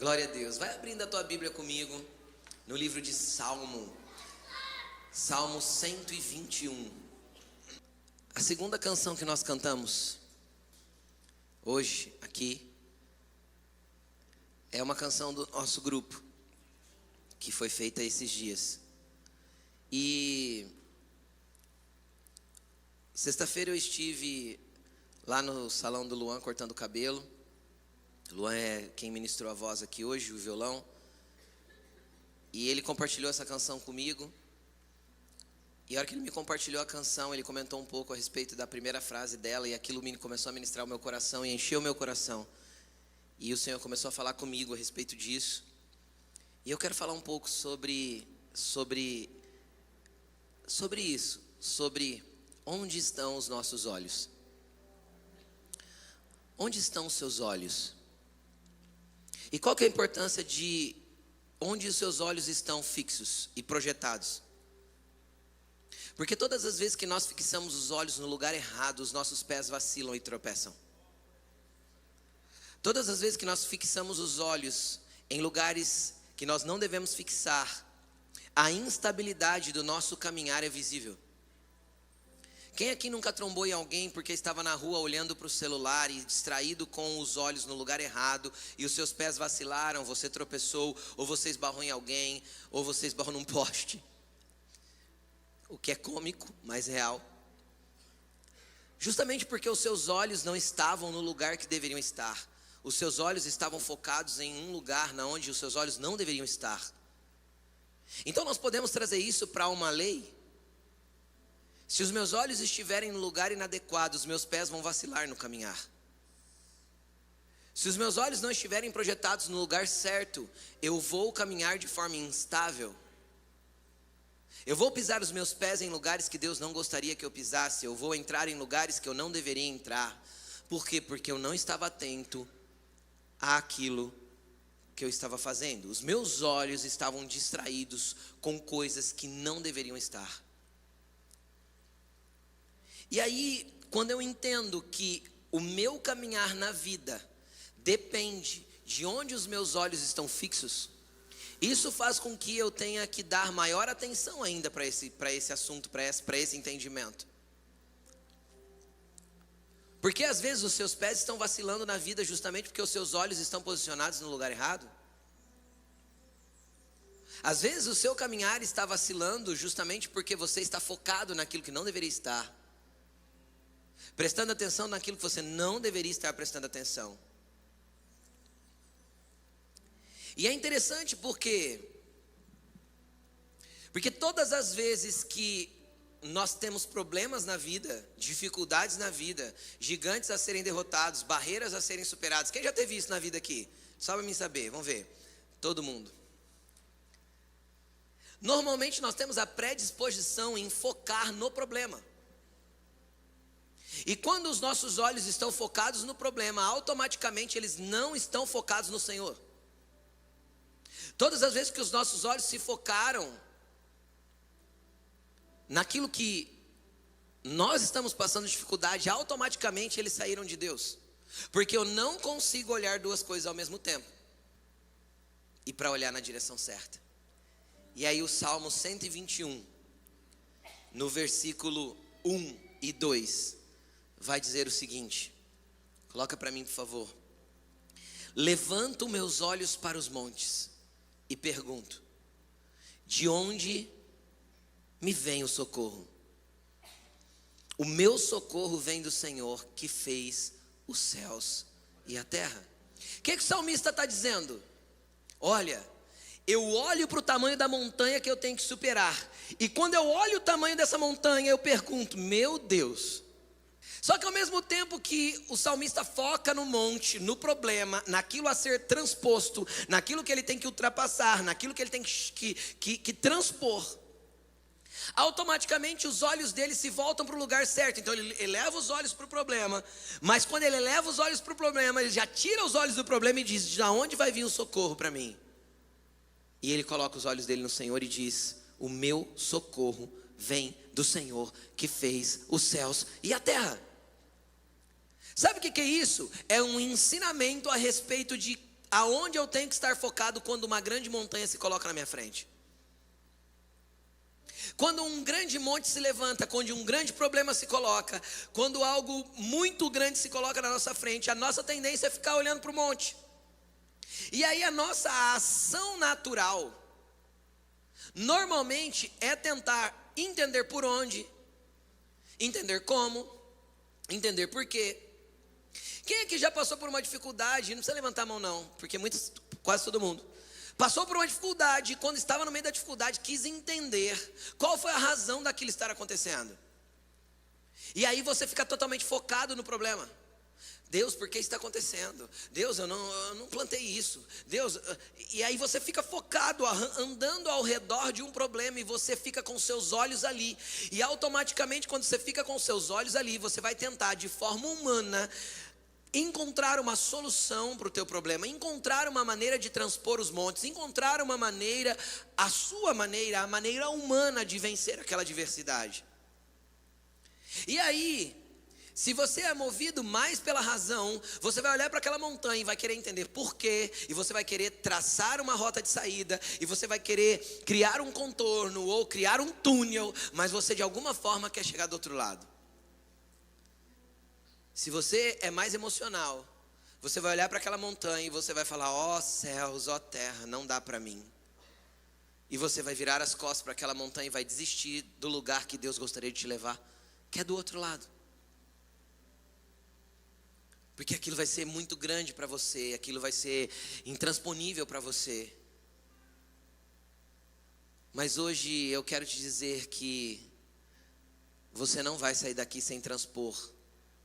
Glória a Deus. Vai abrindo a tua Bíblia comigo no livro de Salmo 121. A segunda canção que nós cantamos hoje aqui é uma canção do nosso grupo, que foi feita esses dias. E sexta-feira eu estive lá no salão do Luan cortando o cabelo. Luan é quem ministrou a voz aqui hoje, o violão. E ele compartilhou essa canção comigo. E a hora que ele me compartilhou a canção, ele comentou um pouco a respeito da primeira frase dela. E aquilo começou a ministrar o meu coração e encheu o meu coração. E o Senhor começou a falar comigo a respeito disso. E eu quero falar um pouco sobre isso. Sobre onde estão os nossos olhos. Onde estão os seus olhos? E qual que é a importância de onde os seus olhos estão fixos e projetados? Porque todas as vezes que nós fixamos os olhos no lugar errado, os nossos pés vacilam e tropeçam. Todas as vezes que nós fixamos os olhos em lugares que nós não devemos fixar, a instabilidade do nosso caminhar é visível. Quem aqui nunca trombou em alguém porque estava na rua olhando para o celular e distraído com os olhos no lugar errado e os seus pés vacilaram, você tropeçou, ou você esbarrou em alguém, ou você esbarrou num poste? O que é cômico, mas real. Justamente porque os seus olhos não estavam no lugar que deveriam estar. Os seus olhos estavam focados em um lugar onde os seus olhos não deveriam estar. Então nós podemos trazer isso para uma lei. Se os meus olhos estiverem no lugar inadequado, os meus pés vão vacilar no caminhar. Se os meus olhos não estiverem projetados no lugar certo, eu vou caminhar de forma instável. Eu vou pisar os meus pés em lugares que Deus não gostaria que eu pisasse. Eu vou entrar em lugares que eu não deveria entrar. Por quê? Porque eu não estava atento àquilo que eu estava fazendo. Os meus olhos estavam distraídos com coisas que não deveriam estar. E aí, quando eu entendo que o meu caminhar na vida depende de onde os meus olhos estão fixos, isso faz com que eu tenha que dar maior atenção ainda para esse assunto, para esse entendimento. Porque às vezes os seus pés estão vacilando na vida justamente porque os seus olhos estão posicionados no lugar errado. Às vezes o seu caminhar está vacilando justamente porque você está focado naquilo que não deveria estar. Prestando atenção naquilo que você não deveria estar prestando atenção. E é interessante porque todas as vezes que nós temos problemas na vida, dificuldades na vida, gigantes a serem derrotados, barreiras a serem superadas. Quem já teve isso na vida aqui? Só para mim saber, vamos ver. Todo mundo. Normalmente nós temos a predisposição em focar no problema. E quando os nossos olhos estão focados no problema, automaticamente eles não estão focados no Senhor. Todas as vezes que os nossos olhos se focaram naquilo que nós estamos passando dificuldade, automaticamente eles saíram de Deus. Porque eu não consigo olhar duas coisas ao mesmo tempo. E para olhar na direção certa. E aí o Salmo 121, no versículo 1 e 2, vai dizer o seguinte. Coloca para mim, por favor. Levanto meus olhos para os montes e pergunto: de onde me vem o socorro? O meu socorro vem do Senhor que fez os céus e a terra. O que o salmista está dizendo? Olha, eu olho para o tamanho da montanha que eu tenho que superar. E quando eu olho o tamanho dessa montanha, eu pergunto: meu Deus. Só que ao mesmo tempo que o salmista foca no monte, no problema, naquilo a ser transposto, naquilo que ele tem que ultrapassar, naquilo que ele tem que transpor, automaticamente os olhos dele se voltam para o lugar certo. Então ele eleva os olhos para o problema, mas quando ele eleva os olhos para o problema, ele já tira os olhos do problema e diz: de onde vai vir o socorro para mim? E ele coloca os olhos dele no Senhor e diz: o meu socorro vem do Senhor que fez os céus e a terra. Sabe o que é isso? É um ensinamento a respeito de aonde eu tenho que estar focado quando uma grande montanha se coloca na minha frente. Quando um grande monte se levanta, quando um grande problema se coloca, quando algo muito grande se coloca na nossa frente, a nossa tendência é ficar olhando para o monte. E aí a nossa ação natural, normalmente, é tentar entender por onde, entender como, entender por quê. Quem aqui já passou por uma dificuldade, não precisa levantar a mão não, porque quase todo mundo, passou por uma dificuldade, e quando estava no meio da dificuldade, quis entender qual foi a razão daquilo estar acontecendo. E aí você fica totalmente focado no problema. Deus, por que isso está acontecendo? Deus, eu não plantei isso. Deus, e aí você fica focado, andando ao redor de um problema, e você fica com seus olhos ali. E automaticamente, quando você fica com seus olhos ali, você vai tentar, de forma humana, encontrar uma solução para o teu problema, encontrar uma maneira de transpor os montes, encontrar uma maneira, a sua maneira, a maneira humana de vencer aquela adversidade. E aí, se você é movido mais pela razão, você vai olhar para aquela montanha e vai querer entender por quê, e você vai querer traçar uma rota de saída, e você vai querer criar um contorno ou criar um túnel, mas você de alguma forma quer chegar do outro lado. Se você é mais emocional, você vai olhar para aquela montanha e você vai falar: ó céus, ó terra, não dá para mim. E você vai virar as costas para aquela montanha e vai desistir do lugar que Deus gostaria de te levar, que é do outro lado. Porque aquilo vai ser muito grande para você, aquilo vai ser intransponível para você. Mas hoje eu quero te dizer que você não vai sair daqui sem transpor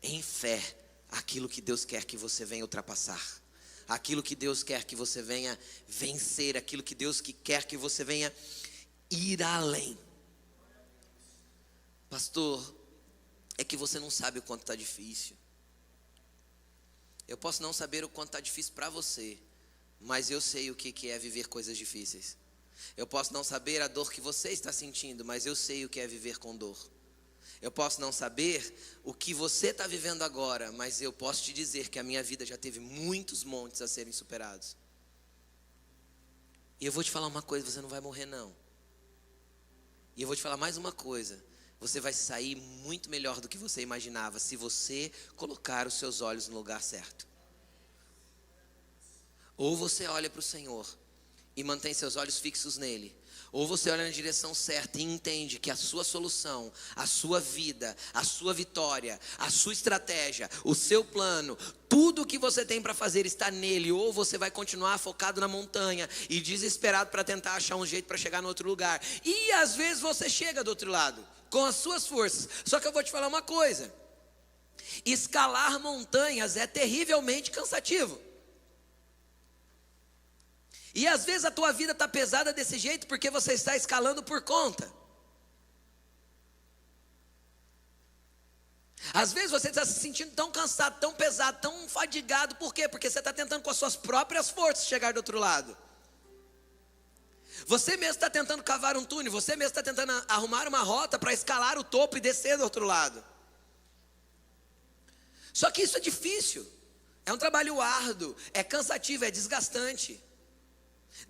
em fé aquilo que Deus quer que você venha ultrapassar, aquilo que Deus quer que você venha vencer, aquilo que Deus quer que você venha ir além. Pastor, é que você não sabe o quanto está difícil. Eu posso não saber o quanto está difícil para você, mas eu sei o que é viver coisas difíceis. Eu posso não saber a dor que você está sentindo, mas eu sei o que é viver com dor. Eu posso não saber o que você está vivendo agora, mas eu posso te dizer que a minha vida já teve muitos montes a serem superados. E eu vou te falar uma coisa: você não vai morrer não. E eu vou te falar mais uma coisa: você vai sair muito melhor do que você imaginava, se você colocar os seus olhos no lugar certo. Ou você olha para o Senhor e mantém seus olhos fixos nele, ou você olha na direção certa e entende que a sua solução, a sua vida, a sua vitória, a sua estratégia, o seu plano, tudo o que você tem para fazer está nele. Ou você vai continuar focado na montanha e desesperado para tentar achar um jeito para chegar no outro lugar. E às vezes você chega do outro lado com as suas forças. Só que eu vou te falar uma coisa: escalar montanhas é terrivelmente cansativo. E às vezes a tua vida está pesada desse jeito porque você está escalando por conta. Às vezes você está se sentindo tão cansado, tão pesado, tão fadigado. Por quê? Porque você está tentando com as suas próprias forças chegar do outro lado. Você mesmo está tentando cavar um túnel, você mesmo está tentando arrumar uma rota para escalar o topo e descer do outro lado. Só que isso é difícil, é um trabalho árduo, é cansativo, é desgastante.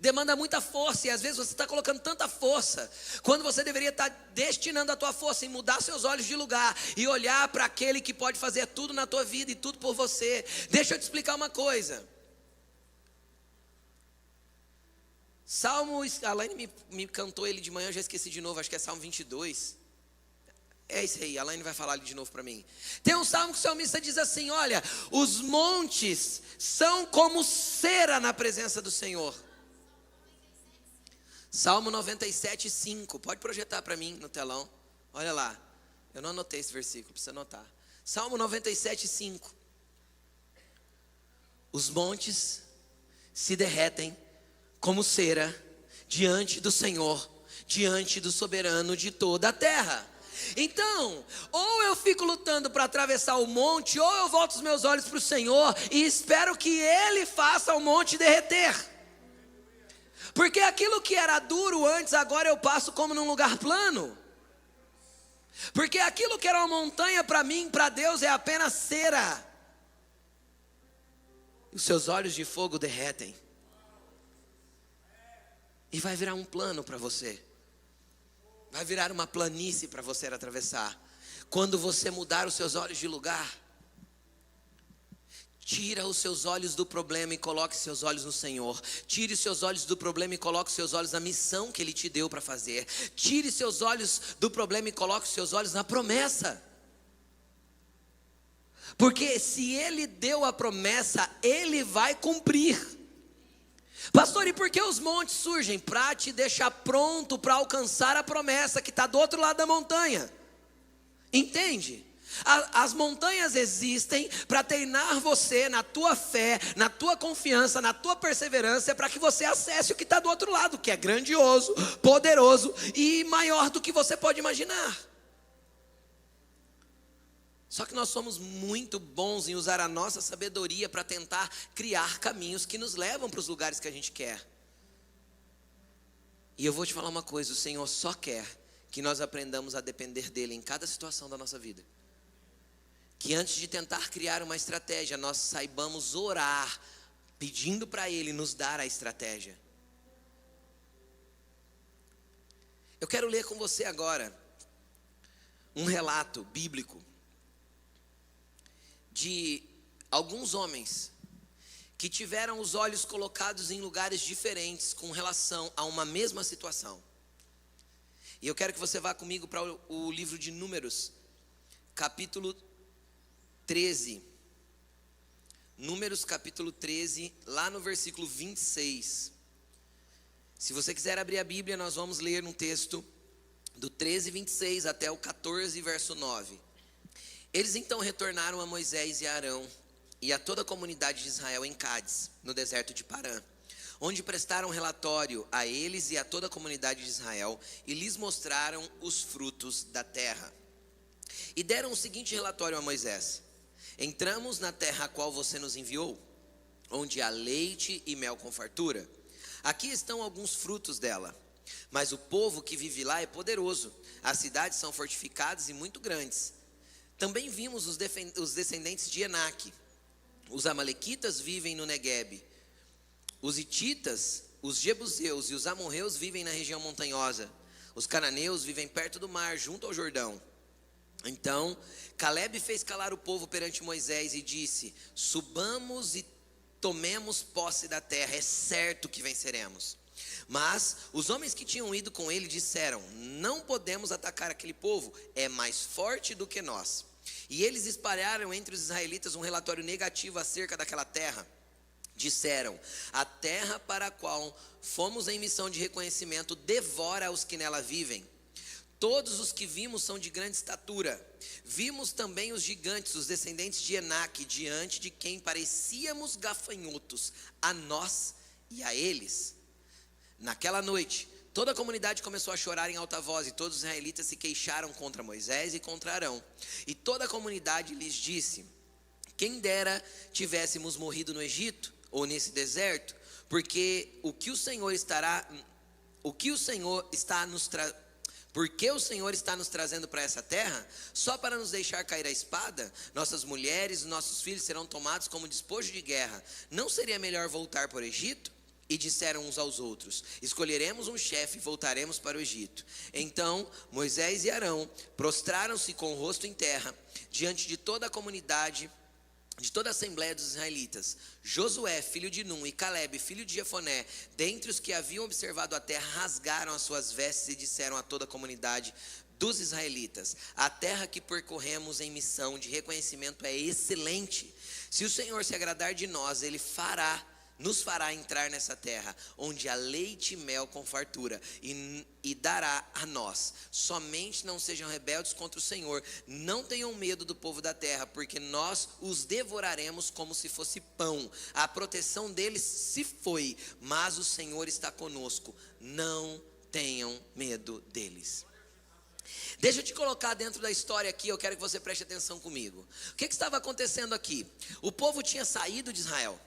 Demanda muita força, e às vezes você está colocando tanta força, quando você deveria estar destinando a tua força em mudar seus olhos de lugar e olhar para aquele que pode fazer tudo na tua vida e tudo por você. Deixa eu te explicar uma coisa. Salmo, a Laine me cantou ele de manhã, eu já esqueci de novo, acho que é Salmo 22. É isso aí, a Laine vai falar ali de novo para mim. Tem um salmo que o salmista diz assim: olha, os montes são como cera na presença do Senhor. Salmo 97, 5. Pode projetar para mim no telão. Olha lá. Eu não anotei esse versículo, precisa anotar. Salmo 97, 5. Os montes se derretem como cera diante do Senhor, diante do soberano de toda a terra. Então, ou eu fico lutando para atravessar o monte, ou eu volto os meus olhos para o Senhor e espero que Ele faça o monte derreter. Porque aquilo que era duro antes, agora eu passo como num lugar plano. Porque aquilo que era uma montanha para mim, para Deus, é apenas cera. Os seus olhos de fogo derretem. E vai virar um plano para você. Vai virar uma planície para você atravessar. Quando você mudar os seus olhos de lugar, tira os seus olhos do problema e coloque seus olhos no Senhor. Tire os seus olhos do problema e coloque seus olhos na missão que Ele te deu para fazer. Tire seus olhos do problema e coloque seus olhos na promessa. Porque se Ele deu a promessa, Ele vai cumprir. Pastor, e por que os montes surgem? Para te deixar pronto para alcançar a promessa que está do outro lado da montanha. Entende? As montanhas existem para treinar você na tua fé, na tua confiança, na tua perseverança, para que você acesse o que está do outro lado, que é grandioso, poderoso e maior do que você pode imaginar. Só que nós somos muito bons em usar a nossa sabedoria para tentar criar caminhos que nos levam para os lugares que a gente quer. E eu vou te falar uma coisa, o Senhor só quer que nós aprendamos a depender dEle em cada situação da nossa vida. Que antes de tentar criar uma estratégia, nós saibamos orar, pedindo para Ele nos dar a estratégia. Eu quero ler com você agora um relato bíblico de alguns homens que tiveram os olhos colocados em lugares diferentes com relação a uma mesma situação. E eu quero que você vá comigo para o livro de Números, capítulo 13. Números capítulo 13, lá no versículo 26. Se você quiser abrir a Bíblia, nós vamos ler um texto do 13, 26 até o 14, verso 9. Eles então retornaram a Moisés e a Arão e a toda a comunidade de Israel em Cádiz, no deserto de Parã, onde prestaram relatório a eles e a toda a comunidade de Israel e lhes mostraram os frutos da terra. E deram o seguinte relatório a Moisés: entramos na terra a qual você nos enviou, onde há leite e mel com fartura. Aqui estão alguns frutos dela, mas o povo que vive lá é poderoso, as cidades são fortificadas e muito grandes. Também vimos os descendentes de Enaque. Os amalequitas vivem no Neguebe. Os hititas, os jebuseus e os amorreus vivem na região montanhosa. Os cananeus vivem perto do mar, junto ao Jordão. Então Calebe fez calar o povo perante Moisés e disse: subamos e tomemos posse da terra, é certo que venceremos. Mas os homens que tinham ido com ele disseram: não podemos atacar aquele povo, é mais forte do que nós. E eles espalharam entre os israelitas um relatório negativo acerca daquela terra. Disseram: a terra para a qual fomos em missão de reconhecimento devora os que nela vivem. Todos os que vimos são de grande estatura. Vimos também os gigantes, os descendentes de Enaque, diante de quem parecíamos gafanhotos, a nós e a eles. Naquela noite, toda a comunidade começou a chorar em alta voz, e todos os israelitas se queixaram contra Moisés e contra Arão. E toda a comunidade lhes disse: quem dera tivéssemos morrido no Egito, ou nesse deserto, porque o Senhor está nos trazendo para essa terra, só para nos deixar cair a espada? Nossas mulheres e nossos filhos serão tomados como despojo de guerra. Não seria melhor voltar para o Egito? E disseram uns aos outros: escolheremos um chefe e voltaremos para o Egito. Então Moisés e Arão prostraram-se com o rosto em terra, diante de toda a comunidade, de toda a assembleia dos israelitas. Josué, filho de Num, e Calebe, filho de Jefoné, dentre os que haviam observado a terra, rasgaram as suas vestes e disseram a toda a comunidade dos israelitas: a terra que percorremos em missão de reconhecimento é excelente. Se o Senhor se agradar de nós, Ele nos fará entrar nessa terra, onde há leite e mel com fartura, e dará a nós. Somente não sejam rebeldes contra o Senhor, não tenham medo do povo da terra, porque nós os devoraremos como se fosse pão. A proteção deles se foi, mas o Senhor está conosco, não tenham medo deles. Deixa eu te colocar dentro da história aqui, eu quero que você preste atenção comigo. O que estava acontecendo aqui? O povo tinha saído de Israel.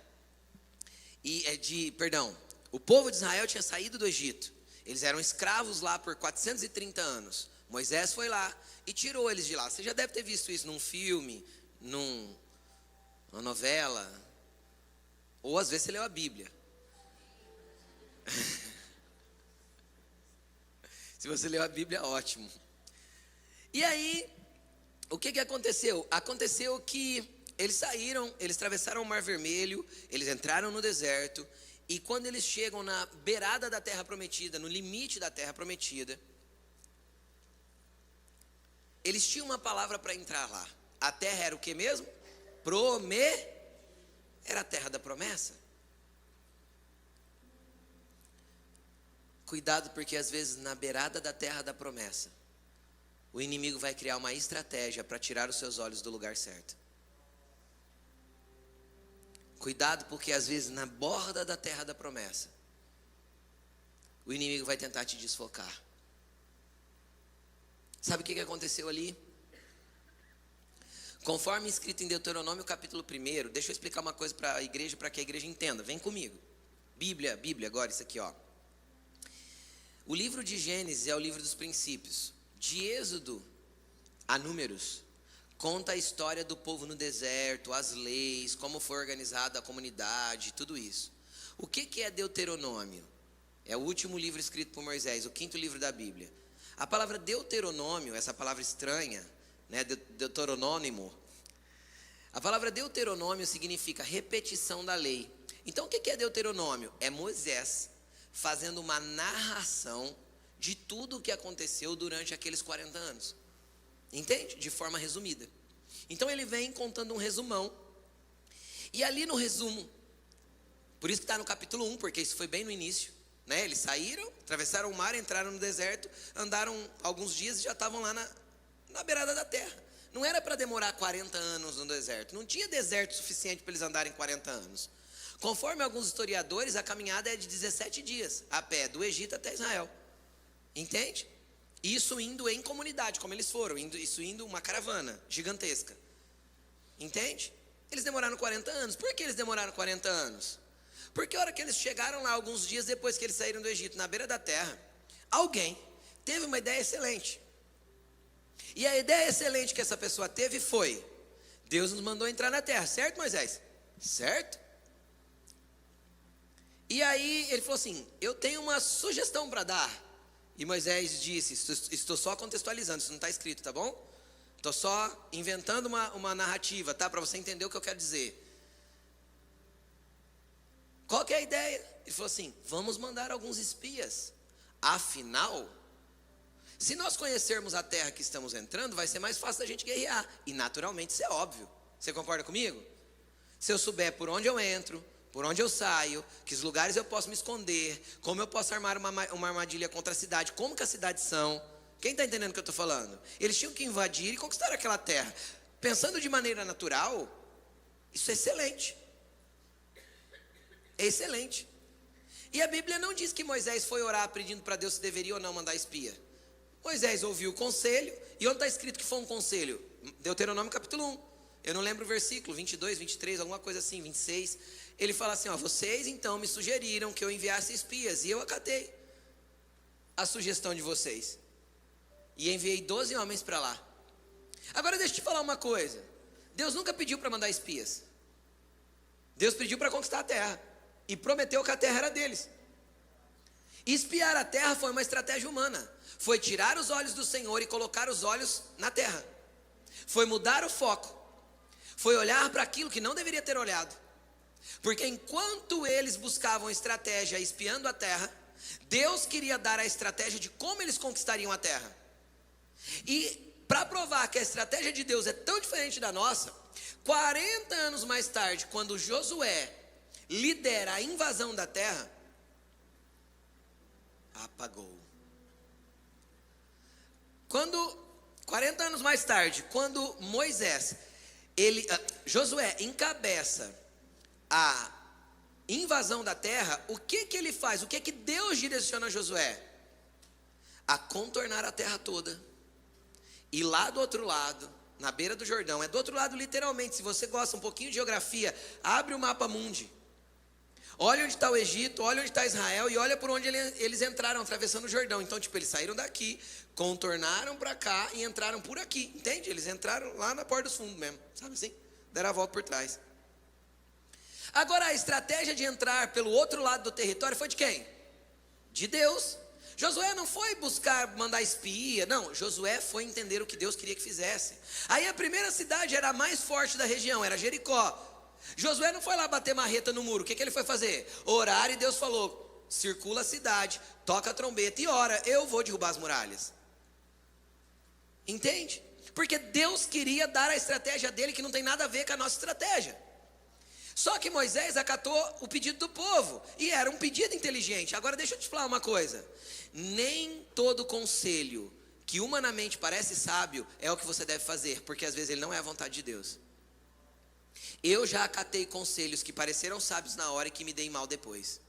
O povo de Israel tinha saído do Egito. Eles eram escravos lá por 430 anos. Moisés foi lá e tirou eles de lá. Você já deve ter visto isso numa filme, numa novela. Ou às vezes você leu a Bíblia. Se você leu a Bíblia, ótimo. E aí, o que aconteceu? Aconteceu que eles saíram, eles atravessaram o Mar Vermelho, eles entraram no deserto, e quando eles chegam na beirada da Terra Prometida, no limite da Terra Prometida, eles tinham uma palavra para entrar lá. A terra era o que mesmo? Era a terra da promessa. Cuidado, porque às vezes na beirada da terra da promessa, o inimigo vai criar uma estratégia para tirar os seus olhos do lugar certo. Cuidado, porque às vezes na borda da terra da promessa, o inimigo vai tentar te desfocar. Sabe o que aconteceu ali? Conforme escrito em Deuteronômio capítulo 1, deixa eu explicar uma coisa para a igreja, para que a igreja entenda. Vem comigo. Bíblia agora, isso aqui, ó. O livro de Gênesis é o livro dos princípios. De Êxodo a Números, conta a história do povo no deserto, as leis, como foi organizada a comunidade, tudo isso. O que é Deuteronômio? É o último livro escrito por Moisés, o 5º livro da Bíblia. A palavra Deuteronômio, essa palavra estranha, né, Deuteronônimo, a palavra Deuteronômio significa repetição da lei. Então o que é Deuteronômio? É Moisés fazendo uma narração de tudo o que aconteceu durante aqueles 40 anos. Entende? De forma resumida. Então ele vem contando um resumão. E ali no resumo, por isso que está no capítulo 1, porque isso foi bem no início, né? Eles saíram, atravessaram o mar, entraram no deserto, andaram alguns dias e já estavam lá na beirada da terra. Não era para demorar 40 anos no deserto. Não tinha deserto suficiente para eles andarem 40 anos. Conforme alguns historiadores, a caminhada é de 17 dias, a pé, do Egito até Israel. Entende? Isso indo em comunidade, como eles foram, isso indo uma caravana gigantesca. Entende? Eles demoraram 40 anos. Por que eles demoraram 40 anos? Porque a hora que eles chegaram lá, alguns dias depois que eles saíram do Egito, na beira da terra, alguém teve uma ideia excelente. E a ideia excelente que essa pessoa teve foi: Deus nos mandou entrar na terra, certo, Moisés? Certo? E aí ele falou assim: eu tenho uma sugestão para dar. E Moisés disse: estou só contextualizando, isso não está escrito, tá bom? Estou só inventando uma narrativa, tá? Para você entender o que eu quero dizer. Qual que é a ideia? Ele falou assim: vamos mandar alguns espias. Afinal, se nós conhecermos a terra que estamos entrando, vai ser mais fácil da gente guerrear. E naturalmente isso é óbvio. Você concorda comigo? Se eu souber por onde eu entro, por onde eu saio, que os lugares eu posso me esconder, como eu posso armar uma armadilha contra a cidade, como que as cidades são. Quem está entendendo o que eu estou falando? Eles tinham que invadir e conquistar aquela terra. Pensando de maneira natural, isso é excelente. É excelente. E a Bíblia não diz que Moisés foi orar pedindo para Deus se deveria ou não mandar espia. Moisés ouviu o conselho, e onde está escrito que foi um conselho? Deuteronômio capítulo 1. Eu não lembro o versículo, 22, 23, alguma coisa assim, 26. Ele fala assim: ó, vocês então me sugeriram que eu enviasse espias, e eu acatei a sugestão de vocês. E enviei 12 homens para lá. Agora deixa eu te falar uma coisa. Deus nunca pediu para mandar espias. Deus pediu para conquistar a terra. E prometeu que a terra era deles. Espiar a terra foi uma estratégia humana. Foi tirar os olhos do Senhor e colocar os olhos na terra. Foi mudar o foco. Foi olhar para aquilo que não deveria ter olhado. Porque enquanto eles buscavam estratégia espiando a terra, Deus queria dar a estratégia de como eles conquistariam a terra. E para provar que a estratégia de Deus é tão diferente da nossa, 40 anos mais tarde, quando Josué lidera a invasão da terra, apagou. 40 anos mais tarde, quando Josué encabeça a invasão da terra, o que ele faz? O que Deus direciona a Josué? A contornar a terra toda. E lá do outro lado, na beira do Jordão, é do outro lado literalmente, se você gosta um pouquinho de geografia, abre o mapa mundi. Olha onde está o Egito, olha onde está Israel e olha por onde eles entraram, atravessando o Jordão. Então, eles saíram daqui, contornaram para cá e entraram por aqui, entende? Eles entraram lá na porta dos fundos mesmo, sabe assim? Deram a volta por trás. Agora a estratégia de entrar pelo outro lado do território foi de quem? De Deus. Josué não foi buscar mandar espia, não, Josué foi entender o que Deus queria que fizesse. Aí a primeira cidade era a mais forte da região, era Jericó. Josué não foi lá bater marreta no muro, o que ele foi fazer? Orar, e Deus falou, circula a cidade, toca a trombeta e ora, eu vou derrubar as muralhas. Entende? Porque Deus queria dar a estratégia dele que não tem nada a ver com a nossa estratégia. Só que Moisés acatou o pedido do povo, e era um pedido inteligente. Agora deixa eu te falar uma coisa, nem todo conselho que humanamente parece sábio é o que você deve fazer, porque às vezes ele não é a vontade de Deus. Eu já acatei conselhos que pareceram sábios na hora e que me dei mal depois.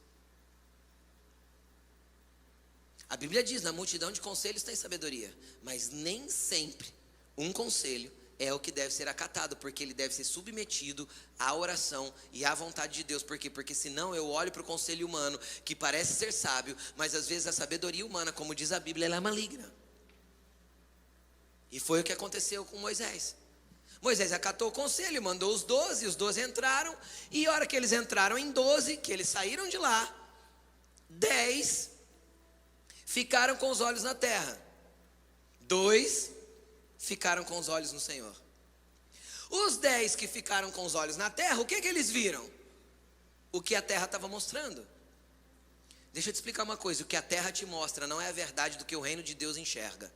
A Bíblia diz, na multidão de conselhos tem sabedoria, mas nem sempre um conselho é o que deve ser acatado, porque ele deve ser submetido à oração e à vontade de Deus. Por quê? Porque senão eu olho para o conselho humano, que parece ser sábio, mas às vezes a sabedoria humana, como diz a Bíblia, ela é maligna. E foi o que aconteceu com Moisés. Moisés acatou o conselho, mandou os 12 entraram, e a hora que eles entraram em 12, que eles saíram de lá, 10 ficaram com os olhos na terra, 2 ficaram com os olhos no Senhor. Os 10 que ficaram com os olhos na terra, o que eles viram? O que a terra estava mostrando. Deixa eu te explicar uma coisa, o que a terra te mostra não é a verdade do que o reino de Deus enxerga.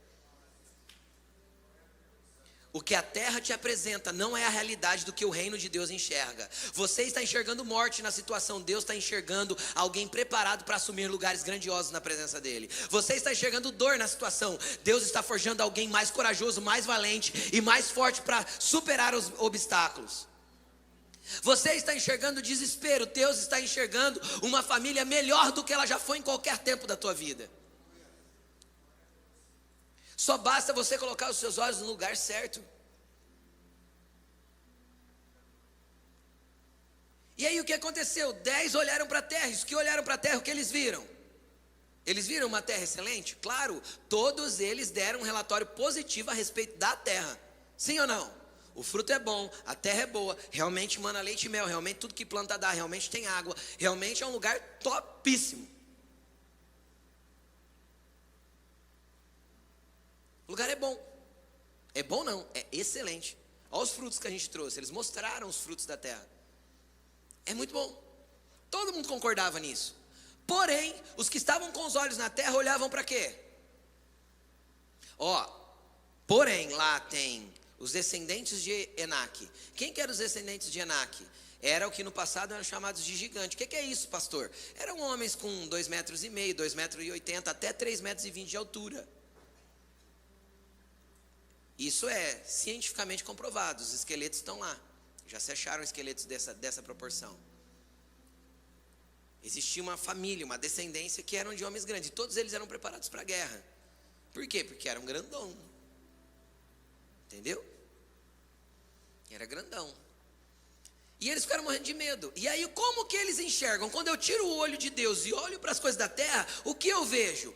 O que a terra te apresenta não é a realidade do que o reino de Deus enxerga. Você está enxergando morte na situação, Deus está enxergando alguém preparado para assumir lugares grandiosos na presença dele. Você está enxergando dor na situação, Deus está forjando alguém mais corajoso, mais valente e mais forte para superar os obstáculos. Você está enxergando desespero, Deus está enxergando uma família melhor do que ela já foi em qualquer tempo da tua vida. Só basta você colocar os seus olhos no lugar certo. E aí o que aconteceu? 10 olharam para a terra. Os que olharam para a terra, o que eles viram? Eles viram uma terra excelente? Claro, todos eles deram um relatório positivo a respeito da terra. Sim ou não? O fruto é bom, a terra é boa, realmente mana leite e mel, realmente tudo que planta dá, realmente tem água, realmente é um lugar topíssimo. O lugar é bom. É bom não, é excelente. Olha os frutos que a gente trouxe, eles mostraram os frutos da terra. É muito bom. Todo mundo concordava nisso. Porém, os que estavam com os olhos na terra olhavam para quê? Porém, lá tem os descendentes de Enaque. Quem que eram os descendentes de Enaque? Era o que no passado eram chamados de gigante. O que é isso, pastor? Eram homens com 2,5 metros, 2,80 metros, até 3,20 metros de altura. Isso é cientificamente comprovado, os esqueletos estão lá. Já se acharam esqueletos dessa proporção. Existia uma família, uma descendência que eram de homens grandes. E todos eles eram preparados para a guerra. Por quê? Porque eram grandão. Entendeu? Era grandão. E eles ficaram morrendo de medo. E aí como que eles enxergam? Quando eu tiro o olho de Deus e olho para as coisas da terra, o que eu vejo?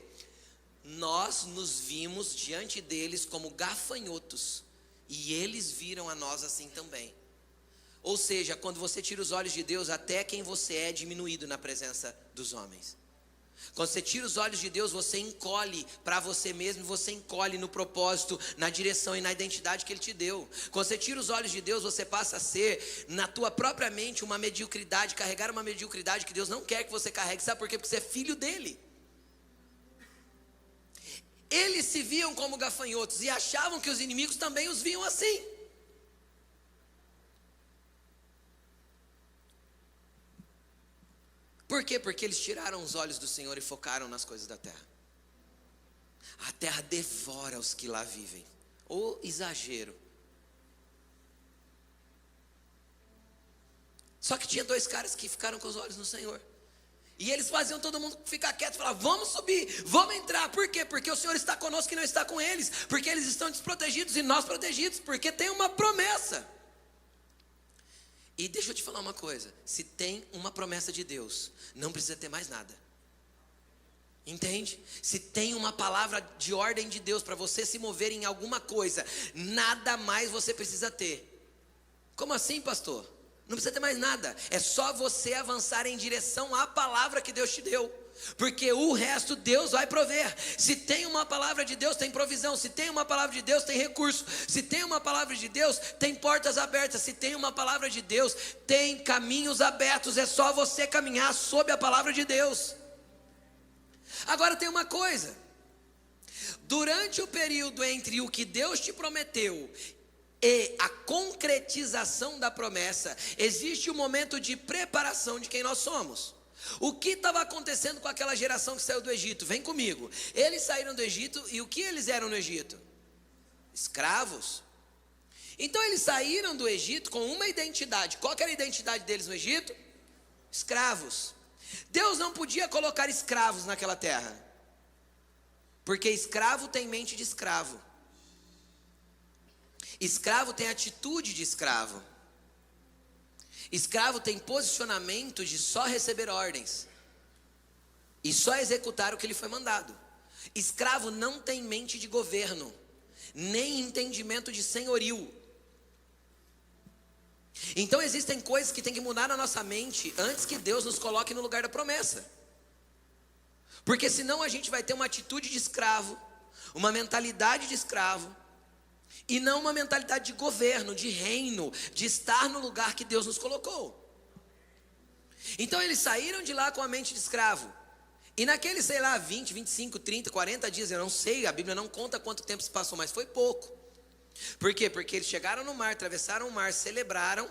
Nós nos vimos diante deles como gafanhotos, e eles viram a nós assim também. Ou seja, quando você tira os olhos de Deus, até quem você é diminuído na presença dos homens. Quando você tira os olhos de Deus, você encolhe para você mesmo, você encolhe no propósito, na direção e na identidade que Ele te deu. Quando você tira os olhos de Deus, você passa a ser, na tua própria mente, uma mediocridade, carregar uma mediocridade que Deus não quer que você carregue. Sabe por quê? Porque você é filho dEle. Eles se viam como gafanhotos e achavam que os inimigos também os viam assim. Por quê? Porque eles tiraram os olhos do Senhor e focaram nas coisas da terra. A terra devora os que lá vivem. Ou exagero. Só que tinha 2 caras que ficaram com os olhos no Senhor. E eles faziam todo mundo ficar quieto e falar, vamos subir, vamos entrar. Por quê? Porque o Senhor está conosco e não está com eles. Porque eles estão desprotegidos e nós protegidos. Porque tem uma promessa. E deixa eu te falar uma coisa. Se tem uma promessa de Deus, não precisa ter mais nada. Entende? Se tem uma palavra de ordem de Deus para você se mover em alguma coisa, nada mais você precisa ter. Como assim, pastor? Não precisa ter mais nada. É só você avançar em direção à palavra que Deus te deu. Porque o resto Deus vai prover. Se tem uma palavra de Deus, tem provisão. Se tem uma palavra de Deus, tem recurso. Se tem uma palavra de Deus, tem portas abertas. Se tem uma palavra de Deus, tem caminhos abertos. É só você caminhar sob a palavra de Deus. Agora tem uma coisa. Durante o período entre o que Deus te prometeu e a concretização da promessa, existe um momento de preparação de quem nós somos. O que estava acontecendo com aquela geração que saiu do Egito? Vem comigo. Eles saíram do Egito e o que eles eram no Egito? Escravos. Então eles saíram do Egito com uma identidade. Qual que era a identidade deles no Egito? Escravos. Deus não podia colocar escravos naquela terra, porque escravo tem mente de escravo. Escravo tem atitude de escravo. Escravo tem posicionamento de só receber ordens e só executar o que lhe foi mandado. Escravo não tem mente de governo, nem entendimento de senhorio. Então existem coisas que tem que mudar na nossa mente antes que Deus nos coloque no lugar da promessa. Porque senão a gente vai ter uma atitude de escravo, uma mentalidade de escravo, e não uma mentalidade de governo, de reino, de estar no lugar que Deus nos colocou. Então eles saíram de lá com a mente de escravo. E naqueles, 20, 25, 30, 40 dias, eu não sei, a Bíblia não conta quanto tempo se passou, mas foi pouco. Por quê? Porque eles chegaram no mar, atravessaram o mar, celebraram.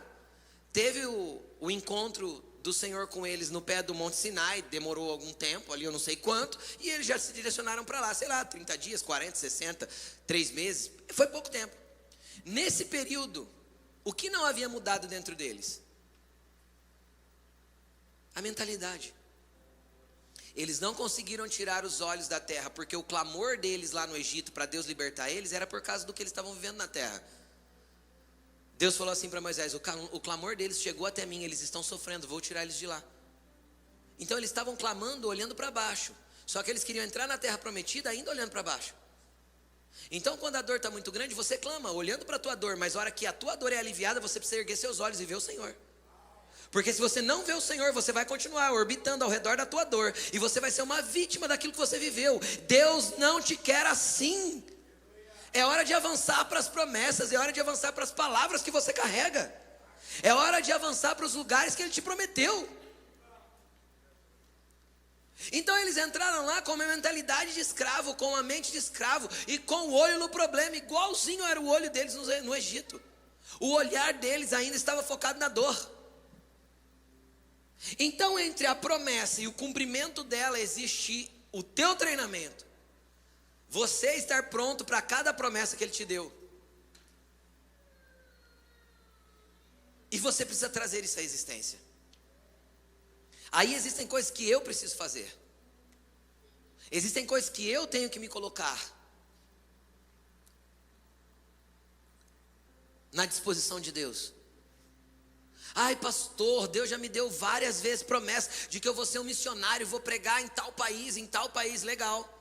Teve o encontro do Senhor com eles no pé do Monte Sinai, demorou algum tempo, ali eu não sei quanto, e eles já se direcionaram para lá, 30 dias, 40, 60, 3 meses, foi pouco tempo. Nesse período, o que não havia mudado dentro deles? A mentalidade. Eles não conseguiram tirar os olhos da terra, porque o clamor deles lá no Egito, para Deus libertar eles, era por causa do que eles estavam vivendo na terra. Deus falou assim para Moisés: o clamor deles chegou até mim, eles estão sofrendo, vou tirar eles de lá. Então eles estavam clamando, olhando para baixo. Só que eles queriam entrar na terra prometida ainda olhando para baixo. Então quando a dor está muito grande, você clama, olhando para a tua dor. Mas a hora que a tua dor é aliviada, você precisa erguer seus olhos e ver o Senhor. Porque se você não vê o Senhor, você vai continuar orbitando ao redor da tua dor. E você vai ser uma vítima daquilo que você viveu. Deus não te quer assim. É hora de avançar para as promessas, é hora de avançar para as palavras que você carrega. É hora de avançar para os lugares que Ele te prometeu. Então eles entraram lá com uma mentalidade de escravo, com uma mente de escravo e com o olho no problema, igualzinho era o olho deles no Egito. O olhar deles ainda estava focado na dor. Então entre a promessa e o cumprimento dela existe o teu treinamento. Você estar pronto para cada promessa que Ele te deu. E você precisa trazer isso à existência. Aí existem coisas que eu preciso fazer. Existem coisas que eu tenho que me colocar na disposição de Deus. Ai, pastor, Deus já me deu várias vezes promessa de que eu vou ser um missionário, vou pregar em tal país, legal.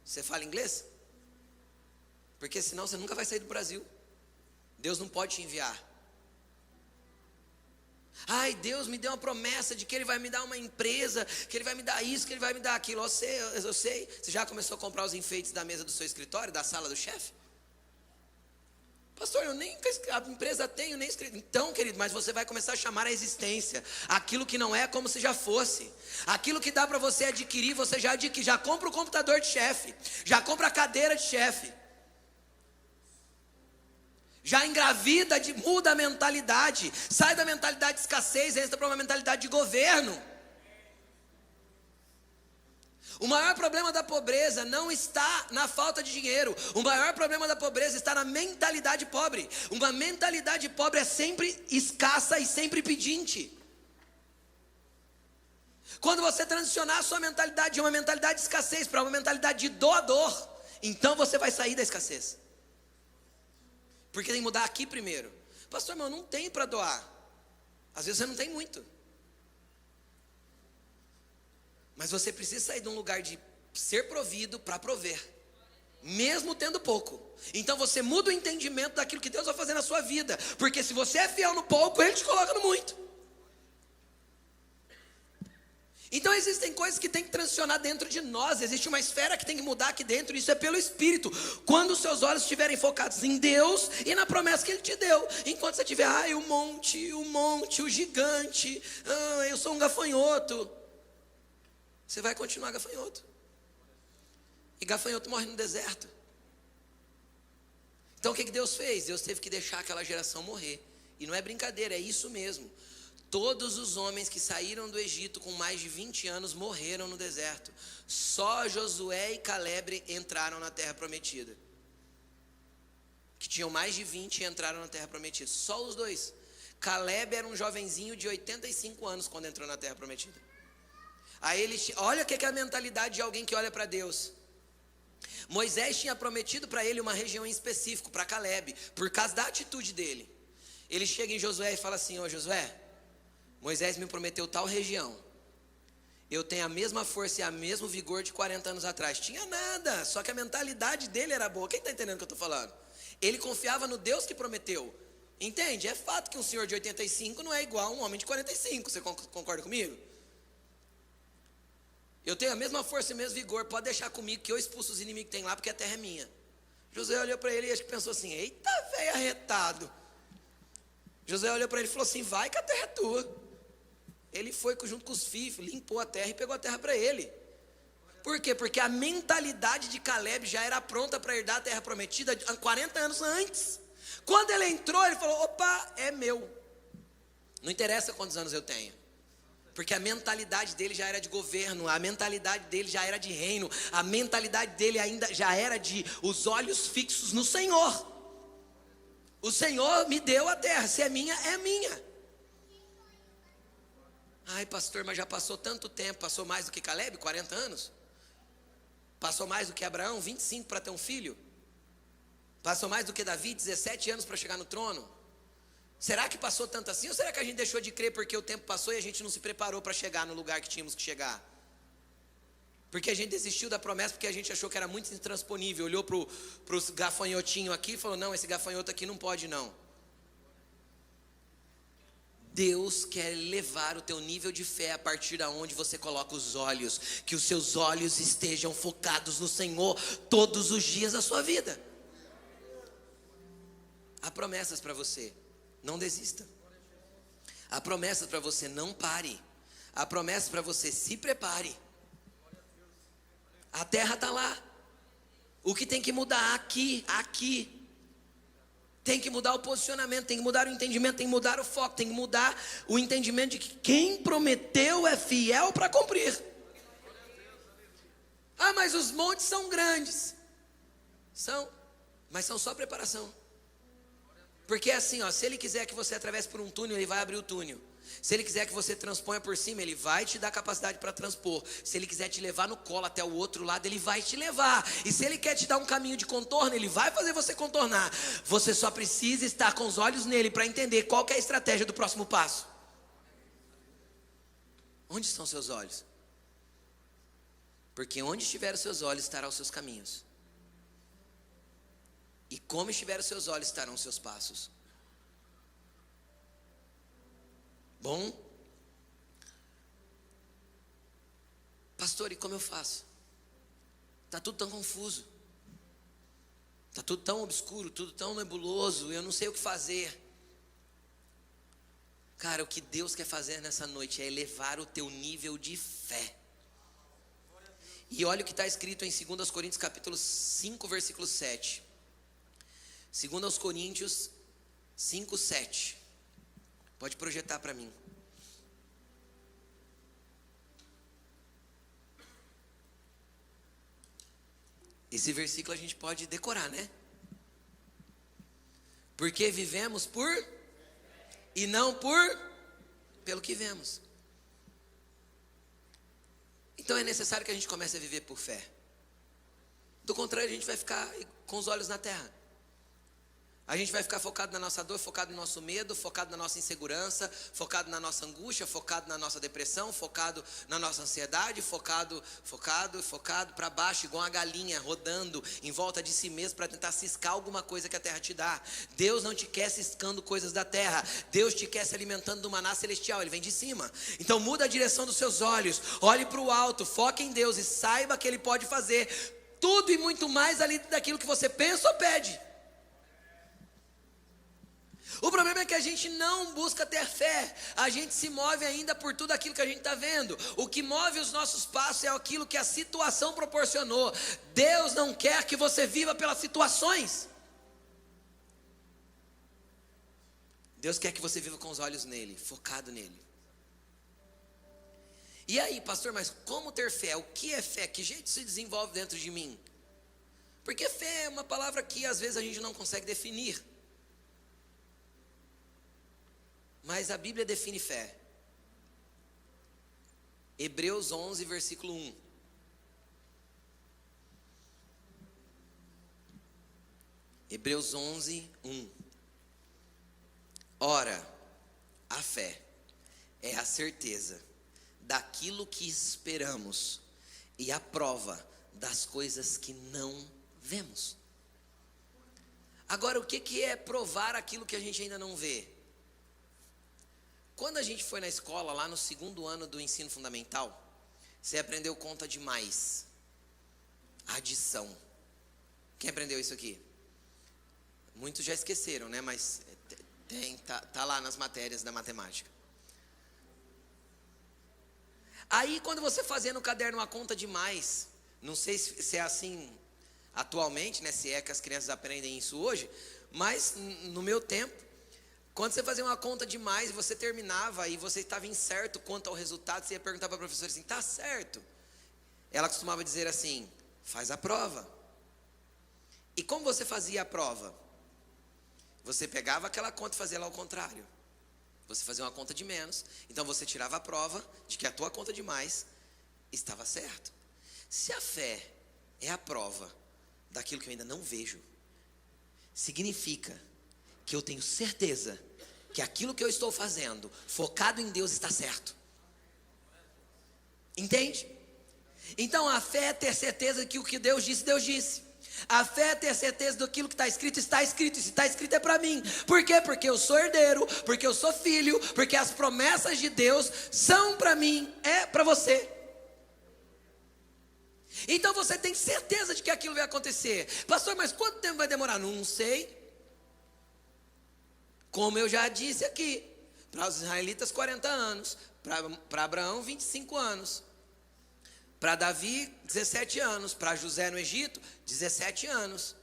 Você fala inglês? Porque senão você nunca vai sair do Brasil. Deus não pode te enviar. Ai, Deus me deu uma promessa de que Ele vai me dar uma empresa, que Ele vai me dar isso, que Ele vai me dar aquilo. Eu sei. Você já começou a comprar os enfeites da mesa do seu escritório, da sala do chefe? Pastor, eu nem a empresa tenho, nem escrito. Então, querido, mas você vai começar a chamar a existência aquilo que não é como se já fosse. Aquilo que dá para você adquirir, você já adquire. Já compra o computador de chefe, já compra a cadeira de chefe, já engravida, muda a mentalidade. Sai da mentalidade de escassez e entra para uma mentalidade de governo. O maior problema da pobreza não está na falta de dinheiro. O maior problema da pobreza está na mentalidade pobre. Uma mentalidade pobre é sempre escassa e sempre pedinte. Quando você transicionar a sua mentalidade de uma mentalidade de escassez para uma mentalidade de doador, então você vai sair da escassez. Porque tem que mudar aqui primeiro. Pastor, mas eu não tenho para doar. Às vezes você não tem muito. Mas você precisa sair de um lugar de ser provido para prover. mesmo tendo pouco. Então você muda o entendimento daquilo que Deus vai fazer na sua vida, porque se você é fiel no pouco, Ele te coloca no muito. Então existem coisas que tem que transicionar dentro de nós, existe uma esfera que tem que mudar aqui dentro, isso é pelo Espírito. Quando os seus olhos estiverem focados em Deus e na promessa que Ele te deu, enquanto você estiver, o monte, o gigante, eu sou um gafanhoto, você vai continuar gafanhoto. E gafanhoto morre no deserto. Então o que Deus fez? Deus teve que deixar aquela geração morrer. E não é brincadeira, é isso mesmo. Todos os homens que saíram do Egito com mais de 20 anos morreram no deserto. Só Josué e Caleb entraram na terra prometida. Que tinham mais de 20 e entraram na terra prometida. Só os dois. Caleb era um jovenzinho de 85 anos quando entrou na terra prometida. Aí olha o que é a mentalidade de alguém que olha para Deus. Moisés tinha prometido para ele uma região em específico, para Caleb, por causa da atitude dele. Ele chega em Josué e fala assim: Josué, Moisés me prometeu tal região, eu tenho a mesma força e a mesmo vigor de 40 anos atrás. Tinha nada, só que a mentalidade dele era boa. Quem está entendendo o que eu estou falando? Ele confiava no Deus que prometeu. Entende? É fato que um senhor de 85 não é igual a um homem de 45. Você concorda comigo? Eu tenho a mesma força e o mesmo vigor, pode deixar comigo que eu expulso os inimigos que tem lá, porque a terra é minha. Josué olhou para ele e acho que pensou assim: eita velho arretado. Josué olhou para ele e falou assim: vai que a terra é tua. Ele foi junto com os filhos, limpou a terra e pegou a terra para ele. Por quê? Porque a mentalidade de Caleb já era pronta para herdar a terra prometida 40 anos antes. Quando ele entrou, ele falou: opa, é meu. Não interessa quantos anos eu tenho. Porque a mentalidade dele já era de governo, a mentalidade dele já era de reino, a mentalidade dele ainda já era de os olhos fixos no Senhor. O Senhor me deu a terra, se é minha, é minha. Ai pastor, mas já passou tanto tempo, passou mais do que Caleb, 40 anos? Passou mais do que Abraão, 25 para ter um filho? Passou mais do que Davi, 17 anos para chegar no trono? Será que passou tanto assim? Ou será que a gente deixou de crer porque o tempo passou e a gente não se preparou para chegar no lugar que tínhamos que chegar? Porque a gente desistiu da promessa porque a gente achou que era muito intransponível. Olhou para os gafanhotinhos aqui e falou: não, esse gafanhoto aqui não pode não. Deus quer levar o teu nível de fé a partir de onde você coloca os olhos. Que os seus olhos estejam focados no Senhor todos os dias da sua vida. Há promessas para você. Não desista. Há promessas para você, não pare. Há promessas para você, se prepare. A terra está lá. O que tem que mudar aqui. Tem que mudar o posicionamento, tem que mudar o entendimento, tem que mudar o foco, tem que mudar o entendimento de que quem prometeu é fiel para cumprir. Ah, mas os montes são grandes. São, mas são só preparação. Porque é assim, se ele quiser que você atravesse por um túnel, ele vai abrir o túnel. Se ele quiser que você transponha por cima, ele vai te dar capacidade para transpor. Se ele quiser te levar no colo até o outro lado, ele vai te levar. E se ele quer te dar um caminho de contorno, ele vai fazer você contornar. Você só precisa estar com os olhos nele para entender qual que é a estratégia do próximo passo. Onde estão seus olhos? Porque onde estiver os seus olhos, estarão os seus caminhos. E como estiver os seus olhos, estarão os seus passos. Bom? Pastor, e como eu faço? Está tudo tão confuso. Está tudo tão obscuro, tudo tão nebuloso. Eu não sei o que fazer. Cara, o que Deus quer fazer nessa noite é elevar o teu nível de fé. E olha o que está escrito em 2 Coríntios capítulo 5, versículo 7. 2 Coríntios 5, 7. Pode projetar para mim. Esse versículo a gente pode decorar, né? Porque vivemos por e não pelo que vemos. Então é necessário que a gente comece a viver por fé. Do contrário, a gente vai ficar com os olhos na terra. A gente vai ficar focado na nossa dor, focado no nosso medo, focado na nossa insegurança, focado na nossa angústia, focado na nossa depressão, focado na nossa ansiedade, focado para baixo, igual uma galinha rodando em volta de si mesmo para tentar ciscar alguma coisa que a terra te dá. Deus não te quer ciscando coisas da terra. Deus te quer se alimentando do maná celestial, ele vem de cima. Então muda a direção dos seus olhos, olhe para o alto, foque em Deus e saiba que Ele pode fazer tudo e muito mais ali daquilo que você pensa ou pede. O problema é que a gente não busca ter fé, a gente se move ainda por tudo aquilo que a gente está vendo. O que move os nossos passos é aquilo que a situação proporcionou. Deus não quer que você viva pelas situações. Deus quer que você viva com os olhos nele, focado nele. E aí, pastor, mas como ter fé? O que é fé? Que jeito se desenvolve dentro de mim? Porque fé é uma palavra que às vezes a gente não consegue definir. Mas a Bíblia define fé. Hebreus 11, versículo 1. Hebreus 11, 1. Ora, a fé é a certeza daquilo que esperamos e a prova das coisas que não vemos. Agora, o que é provar aquilo que a gente ainda não vê? Quando a gente foi na escola, lá no 2º ano do ensino fundamental, você aprendeu conta de mais, adição. Quem aprendeu isso aqui? Muitos já esqueceram, né? Mas tá lá nas matérias da matemática. Aí quando você fazia no caderno uma conta de mais, não sei se é assim atualmente, né? Se é que as crianças aprendem isso hoje, mas no meu tempo, quando você fazia uma conta de mais e você terminava e você estava incerto quanto ao resultado, você ia perguntar para a professora assim, tá certo? Ela costumava dizer assim, faz a prova. E como você fazia a prova? Você pegava aquela conta e fazia ela ao contrário. Você fazia uma conta de menos, então você tirava a prova de que a tua conta de mais estava certo. Se a fé é a prova daquilo que eu ainda não vejo, significa que eu tenho certeza que aquilo que eu estou fazendo, focado em Deus, está certo. Entende? Então a fé é ter certeza que o que Deus disse, Deus disse. A fé é ter certeza daquilo que está escrito, está escrito. E se está escrito é para mim. Por quê? Porque eu sou herdeiro, porque eu sou filho, porque as promessas de Deus são para mim, é para você. Então você tem certeza de que aquilo vai acontecer. Pastor, mas quanto tempo vai demorar? Não sei. Como eu já disse aqui, para os israelitas 40 anos, para Abraão 25 anos, para Davi 17 anos, para José no Egito 17 anos.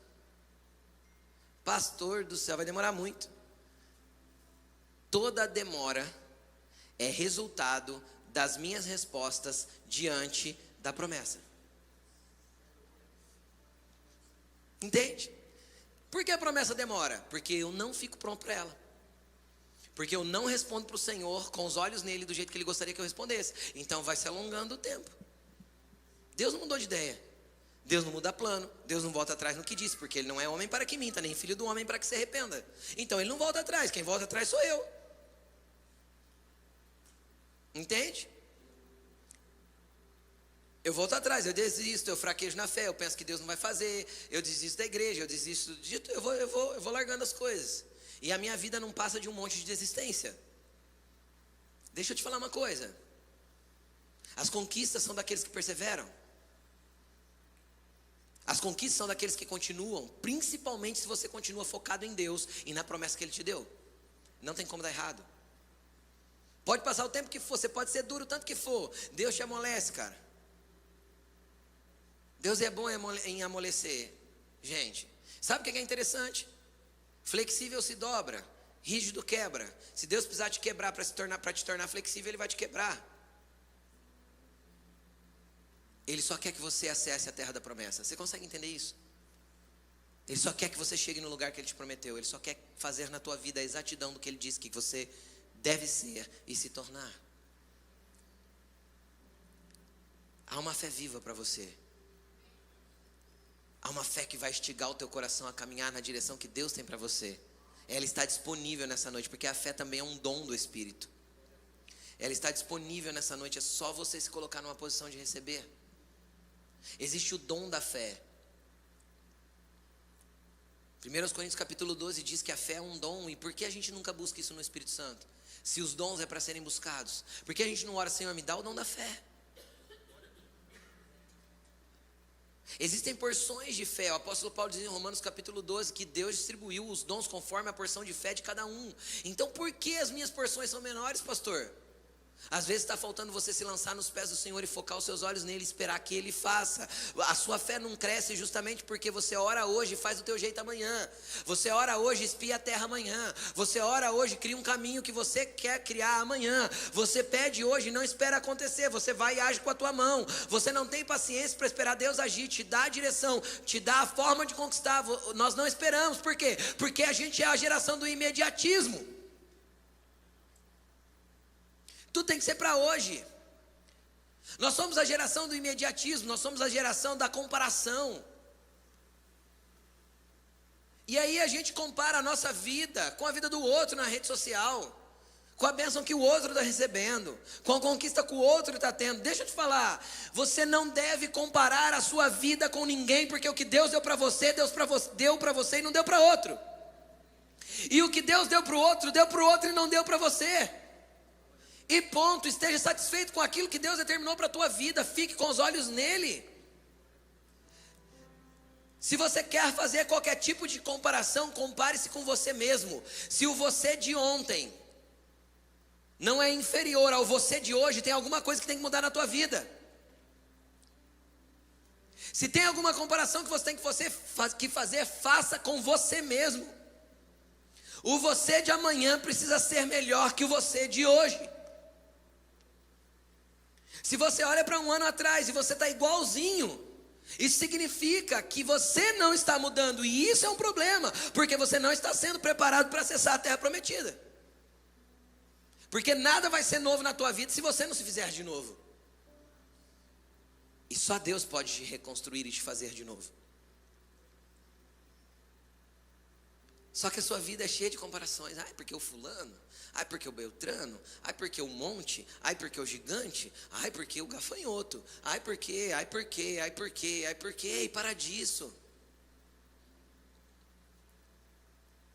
Pastor do céu, vai demorar muito. Toda demora é resultado das minhas respostas diante da promessa. Entende? Por que a promessa demora? Porque eu não fico pronto para ela. Porque eu não respondo para o Senhor com os olhos nele do jeito que ele gostaria que eu respondesse. Então vai se alongando o tempo. Deus não mudou de ideia. Deus não muda plano. Deus não volta atrás no que disse. Porque ele não é homem para que minta, nem filho do homem para que se arrependa. Então ele não volta atrás. Quem volta atrás sou eu. Entende? Eu volto atrás, eu desisto, eu fraquejo na fé, eu penso que Deus não vai fazer, eu desisto da igreja, eu desisto de tudo, eu vou largando as coisas. E a minha vida não passa de um monte de desistência. Deixa eu te falar uma coisa. As conquistas são daqueles que perseveram. As conquistas são daqueles que continuam, principalmente se você continua focado em Deus e na promessa que Ele te deu. Não tem como dar errado. Pode passar o tempo que for, você pode ser duro o tanto que for, Deus te amolece, cara. Deus é bom em amolecer. Gente, sabe o que é interessante? Flexível se dobra, rígido quebra. Se Deus precisar te quebrar para te tornar flexível, Ele vai te quebrar. Ele só quer que você acesse a terra da promessa. Você consegue entender isso? Ele só quer que você chegue no lugar que Ele te prometeu. Ele só quer fazer na tua vida a exatidão do que Ele disse que você deve ser e se tornar. Há uma fé viva para você. Há uma fé que vai instigar o teu coração a caminhar na direção que Deus tem para você. Ela está disponível nessa noite, porque a fé também é um dom do Espírito. Ela está disponível nessa noite, é só você se colocar numa posição de receber. Existe o dom da fé. 1 Coríntios capítulo 12 diz que a fé é um dom. E por que a gente nunca busca isso no Espírito Santo? Se os dons é para serem buscados, por que a gente não ora, Senhor, me dá o dom da fé? Existem porções de fé. O apóstolo Paulo diz em Romanos capítulo 12 que Deus distribuiu os dons conforme a porção de fé de cada um. Então por que as minhas porções são menores, pastor? Às vezes está faltando você se lançar nos pés do Senhor e focar os seus olhos nele e esperar que Ele faça. A sua fé não cresce justamente porque você ora hoje e faz do teu jeito amanhã. Você ora hoje e espia a terra amanhã. Você ora hoje e cria um caminho que você quer criar amanhã. Você pede hoje e não espera acontecer. Você vai e age com a tua mão. Você não tem paciência para esperar Deus agir, te dá a direção, te dá a forma de conquistar. Nós não esperamos, por quê? Porque a gente é a geração do imediatismo. Tudo tem que ser para hoje. Nós somos a geração do imediatismo, nós somos a geração da comparação. E aí a gente compara a nossa vida com a vida do outro na rede social, com a bênção que o outro está recebendo, com a conquista que o outro está tendo. Deixa eu te falar, você não deve comparar a sua vida com ninguém, porque o que Deus deu para você, deu para você e não deu para outro. E o que Deus deu para o outro e não deu para você. E ponto, esteja satisfeito com aquilo que Deus determinou para a tua vida, fique com os olhos nele. Se você quer fazer qualquer tipo de comparação, compare-se com você mesmo. Se o você de ontem não é inferior ao você de hoje, tem alguma coisa que tem que mudar na tua vida. Se tem alguma comparação que você tem que fazer, faça com você mesmo. O você de amanhã precisa ser melhor que o você de hoje. Se você olha para um ano atrás e você está igualzinho, isso significa que você não está mudando. E isso é um problema, porque você não está sendo preparado para acessar a terra prometida. Porque nada vai ser novo na tua vida se você não se fizer de novo. E só Deus pode te reconstruir e te fazer de novo. Só que a sua vida é cheia de comparações. Ai, porque o fulano, ai, porque o Beltrano, ai, porque o monte, ai, porque o gigante, ai, porque o gafanhoto, ai, porque, e para disso.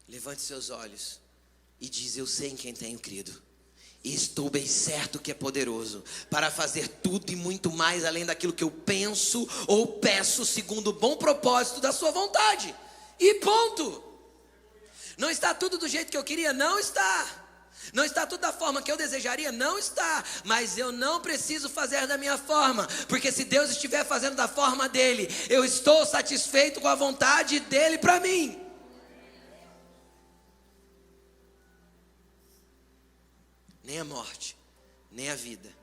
Levante seus olhos e diz: eu sei em quem tenho crido, e estou bem certo que é poderoso para fazer tudo e muito mais além daquilo que eu penso ou peço, segundo o bom propósito da sua vontade. E ponto. Não está tudo do jeito que eu queria? Não está. Não está tudo da forma que eu desejaria? Não está. Mas eu não preciso fazer da minha forma, porque se Deus estiver fazendo da forma dele, eu estou satisfeito com a vontade dele para mim. Nem a morte, nem a vida,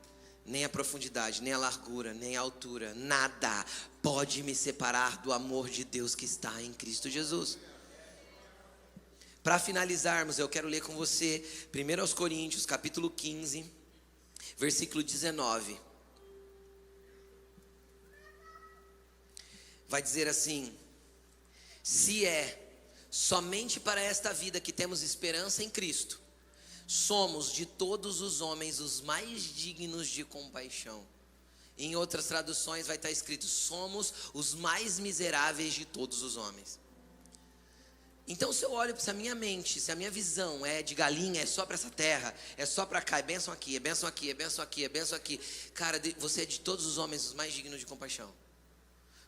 nem a profundidade, nem a largura, nem a altura, nada pode me separar do amor de Deus que está em Cristo Jesus. Para finalizarmos, eu quero ler com você 1 Coríntios, capítulo 15, versículo 19. Vai dizer assim: se é somente para esta vida que temos esperança em Cristo, somos de todos os homens os mais dignos de compaixão. Em outras traduções vai estar escrito: somos os mais miseráveis de todos os homens. Então, se eu olho para a minha mente, se a minha visão é de galinha, é só para essa terra, é só para cá, é bênção aqui, é bênção aqui, é bênção aqui, é bênção aqui, cara, você é de todos os homens os mais dignos de compaixão.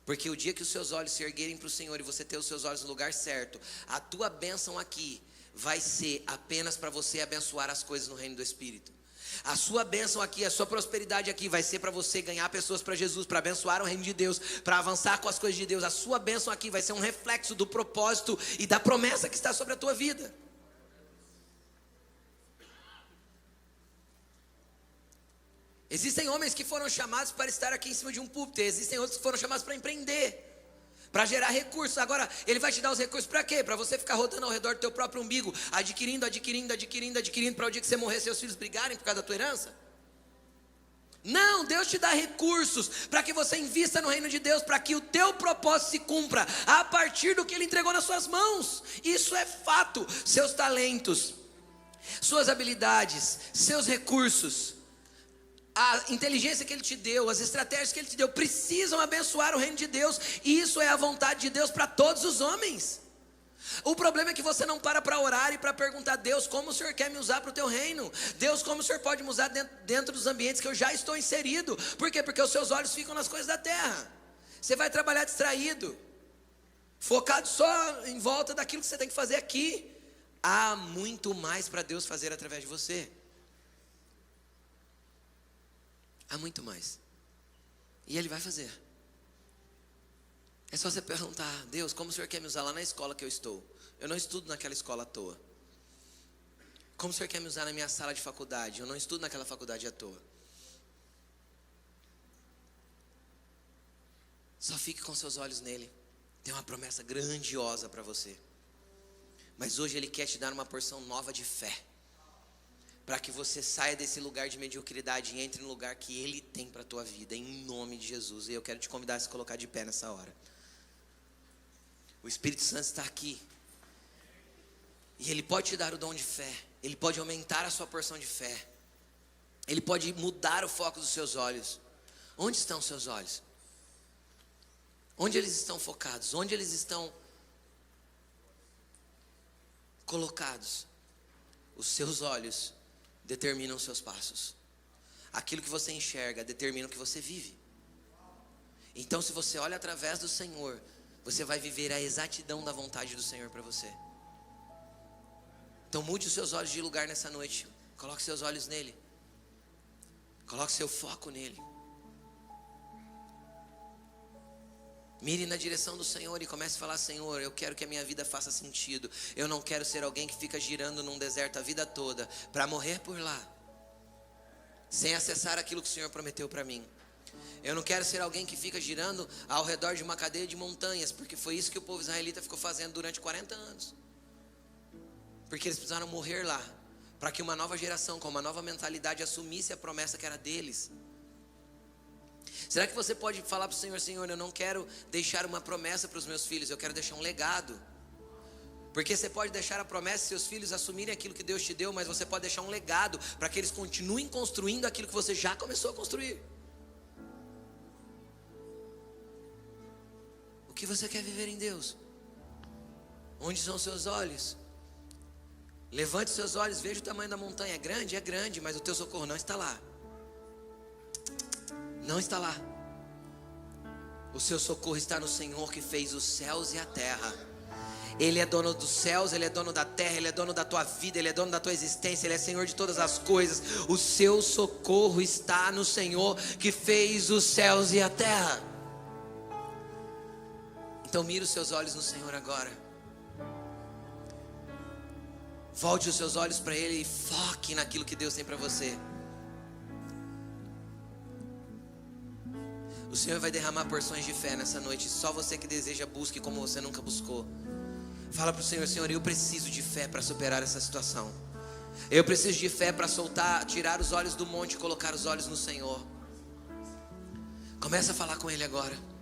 Porque o dia que os seus olhos se erguerem para o Senhor e você ter os seus olhos no lugar certo, a tua bênção aqui vai ser apenas para você abençoar as coisas no reino do Espírito. A sua bênção aqui, a sua prosperidade aqui vai ser para você ganhar pessoas para Jesus, para abençoar o reino de Deus, para avançar com as coisas de Deus. A sua bênção aqui vai ser um reflexo do propósito e da promessa que está sobre a tua vida. Existem homens que foram chamados para estar aqui em cima de um púlpito, existem outros que foram chamados para empreender, para gerar recursos. Agora, ele vai te dar os recursos para quê? Para você ficar rodando ao redor do teu próprio umbigo, adquirindo, para o dia que você morrer, seus filhos brigarem por causa da tua herança? Não, Deus te dá recursos para que você invista no reino de Deus, para que o teu propósito se cumpra a partir do que Ele entregou nas suas mãos. Isso é fato. Seus talentos, suas habilidades, seus recursos, a inteligência que Ele te deu, as estratégias que Ele te deu, precisam abençoar o reino de Deus. E isso é a vontade de Deus para todos os homens. O problema é que você não para orar e para perguntar a Deus: como o Senhor quer me usar para o teu reino? Deus, como o Senhor pode me usar dentro dos ambientes que eu já estou inserido? Por quê? Porque os seus olhos ficam nas coisas da terra. Você vai trabalhar distraído, focado só em volta daquilo que você tem que fazer aqui. Há muito mais para Deus fazer através de você. Há muito mais. E Ele vai fazer. É só você perguntar: Deus, como o Senhor quer me usar lá na escola que eu estou? Eu não estudo naquela escola à toa. Como o Senhor quer me usar na minha sala de faculdade? Eu não estudo naquela faculdade à toa. Só fique com seus olhos nele. Tem uma promessa grandiosa para você. Mas hoje Ele quer te dar uma porção nova de fé, para que você saia desse lugar de mediocridade e entre no lugar que Ele tem para a tua vida, em nome de Jesus. E eu quero te convidar a se colocar de pé nessa hora. O Espírito Santo está aqui. E Ele pode te dar o dom de fé. Ele pode aumentar a sua porção de fé. Ele pode mudar o foco dos seus olhos. Onde estão os seus olhos? Onde eles estão focados? Onde eles estão colocados? Os seus olhos determinam os seus passos. Aquilo que você enxerga determina o que você vive. Então, se você olha através do Senhor, você vai viver a exatidão da vontade do Senhor para você. Então mude os seus olhos de lugar nessa noite. Coloque seus olhos nele. Coloque seu foco nele. Mire na direção do Senhor e comece a falar: Senhor, eu quero que a minha vida faça sentido. Eu não quero ser alguém que fica girando num deserto a vida toda para morrer por lá, sem acessar aquilo que o Senhor prometeu para mim. Eu não quero ser alguém que fica girando ao redor de uma cadeia de montanhas, porque foi isso que o povo israelita ficou fazendo durante 40 anos. Porque eles precisaram morrer lá, para que uma nova geração com uma nova mentalidade assumisse a promessa que era deles. Será que você pode falar para o Senhor: Senhor, eu não quero deixar uma promessa para os meus filhos, eu quero deixar um legado? Porque você pode deixar a promessa e seus filhos assumirem aquilo que Deus te deu, mas você pode deixar um legado para que eles continuem construindo aquilo que você já começou a construir. O que você quer viver em Deus? Onde são os seus olhos? Levante seus olhos, veja o tamanho da montanha. É grande, mas o teu socorro não está lá. Não está lá. O seu socorro está no Senhor que fez os céus e a terra. Ele é dono dos céus, Ele é dono da terra, Ele é dono da tua vida, Ele é dono da tua existência, Ele é Senhor de todas as coisas. O seu socorro está no Senhor que fez os céus e a terra. Então mira os seus olhos no Senhor agora. Volte os seus olhos para Ele e foque naquilo que Deus tem para você. O Senhor vai derramar porções de fé nessa noite. Só você que deseja, busque como você nunca buscou. Fala para o Senhor: Senhor, eu preciso de fé para superar essa situação. Eu preciso de fé para soltar, tirar os olhos do monte e colocar os olhos no Senhor. Começa a falar com Ele agora.